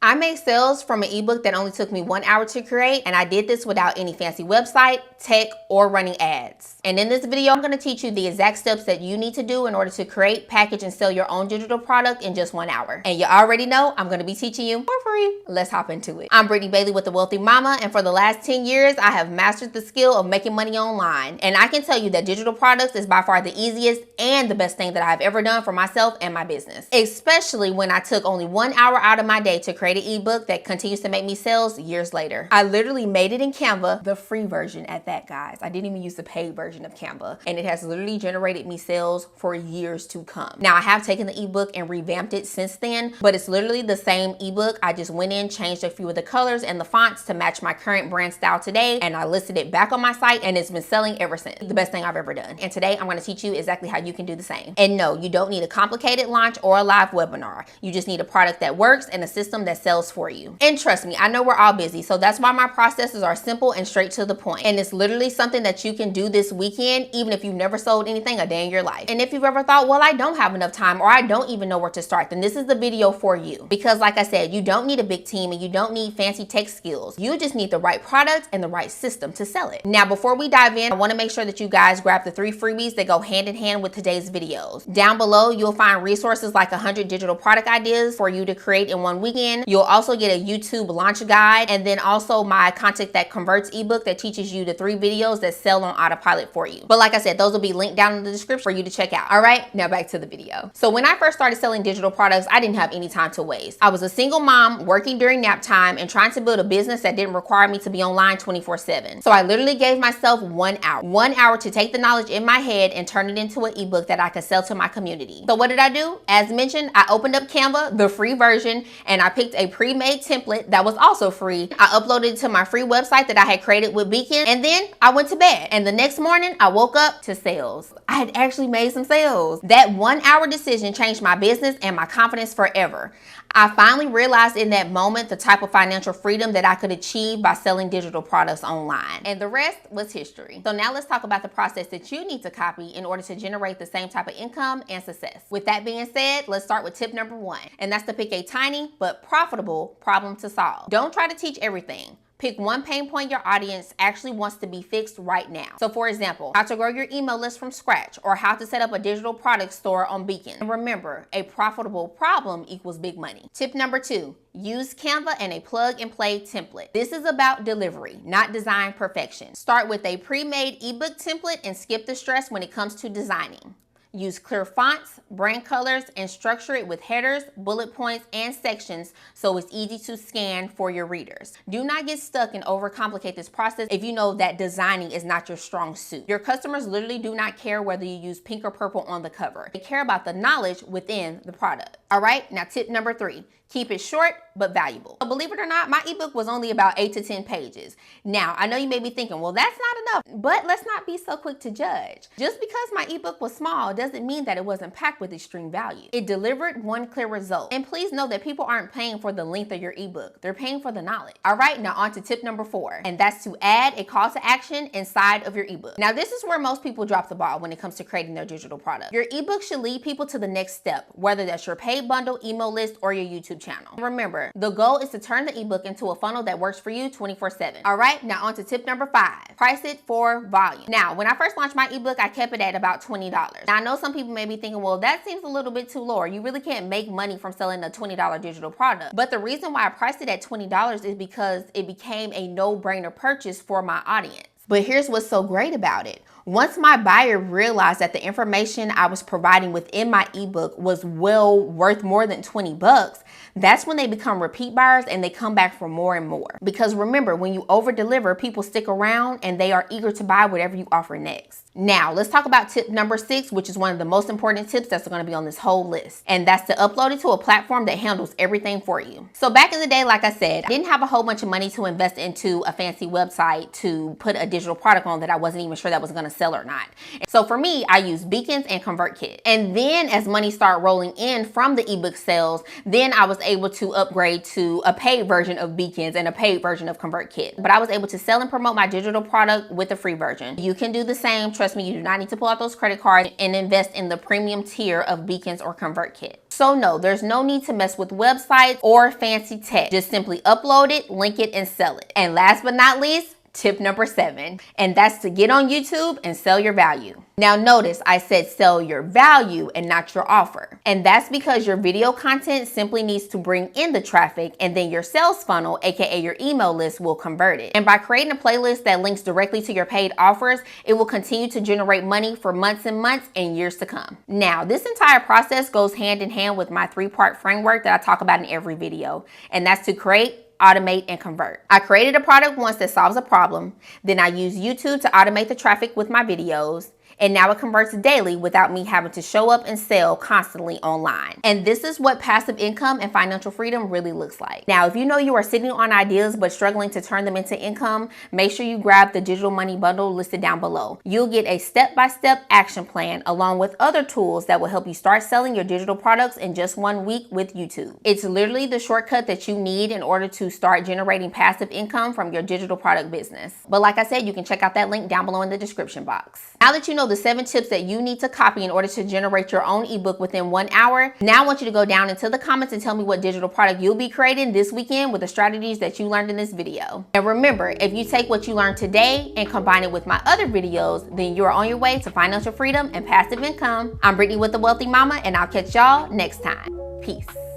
I made sales from an ebook that only took me 1 hour to create, and I did this without any fancy website, tech, or running ads. And in this video, I'm going to teach you the exact steps that you need to do in order to create, package, and sell your own digital product in just 1 hour. And you already know I'm going to be teaching you for free. Let's hop into it. I'm Brittany Bailey with The Wealthy Mama, and for the last 10 years, I have mastered the skill of making money online. And I can tell you that digital products is by far the easiest and the best thing that I've ever done for myself and my business. Especially when I took only 1 hour out of my day to create an ebook that continues to make me sales years later. I literally made it in Canva, the free version at that, guys. I didn't even use the paid version of Canva, and it has literally generated me sales for years to come. Now, I have taken the ebook and revamped it since then, but it's literally the same ebook. I just went in, changed a few of the colors and the fonts to match my current brand style today, and I listed it back on my site, and it's been selling ever since. The best thing I've ever done. And today I'm going to teach you exactly how you can do the same. And no, you don't need a complicated launch or a live webinar. You just need a product that works and a system that sells for you. And trust me, I know we're all busy, so that's why my processes are simple and straight to the point. And it's literally something that you can do this weekend, even if you've never sold anything a day in your life. And if you've ever thought, well, I don't have enough time, or I don't even know where to start, then this is the video for you. Because like I said, you don't need a big team and you don't need fancy tech skills. You just need the right product and the right system to sell it. Now, before we dive in, I want to make sure that you guys grab the 3 freebies that go hand in hand with today's videos. Down below, you'll find resources like 100 digital product ideas for you to create in one weekend. You'll also get a YouTube launch guide, and then also my Content That Converts ebook that teaches you the 3 videos that sell on autopilot for you. But like I said, those will be linked down in the description for you to check out. All right, now back to the video. So when I first started selling digital products, I didn't have any time to waste. I was a single mom working during nap time and trying to build a business that didn't require me to be online 24/7. So I literally gave myself 1 hour. 1 hour to take the knowledge in my head and turn it into an ebook that I could sell to my community. So what did I do? As mentioned, I opened up Canva, the free version, and I picked a pre-made template that was also free. I uploaded it to my free website that I had created with Beacon, and then I went to bed. And the next morning, I woke up to sales. I had actually made some sales. That 1 hour decision changed my business and my confidence forever. I finally realized in that moment the type of financial freedom that I could achieve by selling digital products online. And the rest was history. So now let's talk about the process that you need to copy in order to generate the same type of income and success. With that being said, let's start with tip number 1. And that's to pick a tiny but profitable problem to solve. Don't try to teach everything. Pick one pain point your audience actually wants to be fixed right now. So for example, how to grow your email list from scratch, or how to set up a digital product store on Beacon. And remember, a profitable problem equals big money. Tip number 2, use Canva and a plug and play template. This is about delivery, not design perfection. Start with a pre-made ebook template and skip the stress when it comes to designing. Use clear fonts, brand colors, and structure it with headers, bullet points, and sections so it's easy to scan for your readers. Do not get stuck and overcomplicate this process if you know that designing is not your strong suit. Your customers literally do not care whether you use pink or purple on the cover. They care about the knowledge within the product. All right, now tip number 3. Keep it short but valuable. Believe it or not, my ebook was only about 8 to 10 pages. Now, I know you may be thinking, well, that's not enough, but let's not be so quick to judge. Just because my ebook was small doesn't mean that it wasn't packed with extreme value. It delivered one clear result. And please know that people aren't paying for the length of your ebook. They're paying for the knowledge. All right, now on to tip number 4, and that's to add a call to action inside of your ebook. Now, this is where most people drop the ball when it comes to creating their digital product. Your ebook should lead people to the next step, whether that's your paid bundle, email list, or your YouTube channel. Remember, the goal is to turn the ebook into a funnel that works for you 24/7. All right, now on to tip number 5. Price it for volume. Now, when I first launched my ebook, I kept it at about $20. Now, I know some people may be thinking, well, that seems a little bit too low. You really can't make money from selling a $20 digital product. But the reason why I priced it at $20 is because it became a no-brainer purchase for my audience. But here's what's so great about it. Once my buyer realized that the information I was providing within my ebook was well worth more than 20 bucks, that's when they become repeat buyers and they come back for more and more. Because remember, when you over deliver, people stick around and they are eager to buy whatever you offer next. Now, let's talk about tip number 6, which is one of the most important tips that's going to be on this whole list. And that's to upload it to a platform that handles everything for you. So back in the day, like I said, I didn't have a whole bunch of money to invest into a fancy website to put a digital product on that I wasn't even sure that was going to sell or not. So for me, I used Beacons and ConvertKit. And then as money started rolling in from the ebook sales, then I was able to upgrade to a paid version of Beacons and a paid version of ConvertKit. But I was able to sell and promote my digital product with a free version. You can do the same. Trust me, you do not need to pull out those credit cards and invest in the premium tier of Beacons or ConvertKit. So no, there's no need to mess with websites or fancy tech. Just simply upload it, link it, and sell it. And last but not least, tip number 7, and that's to get on YouTube and sell your value. Now notice I said sell your value and not your offer. And that's because your video content simply needs to bring in the traffic, and then your sales funnel, aka your email list, will convert it. And by creating a playlist that links directly to your paid offers, it will continue to generate money for months and months and years to come. Now, this entire process goes hand in hand with my 3-part framework that I talk about in every video, and that's to create, automate, and convert. I created a product once that solves a problem. Then I use YouTube to automate the traffic with my videos. And now it converts daily without me having to show up and sell constantly online. And this is what passive income and financial freedom really looks like. Now, if you know you are sitting on ideas but struggling to turn them into income, make sure you grab the digital money bundle listed down below. You'll get a step-by-step action plan along with other tools that will help you start selling your digital products in just 1 week with YouTube. It's literally the shortcut that you need in order to start generating passive income from your digital product business. But like I said, you can check out that link down below in the description box. Now that you know the 7 tips that you need to copy in order to generate your own ebook within 1 hour, now I want you to go down into the comments and tell me what digital product you'll be creating this weekend with the strategies that you learned in this video. And remember, if you take what you learned today and combine it with my other videos, then you're on your way to financial freedom and passive income. I'm Brittany with The Wealthy Mama, and I'll catch y'all next time. Peace.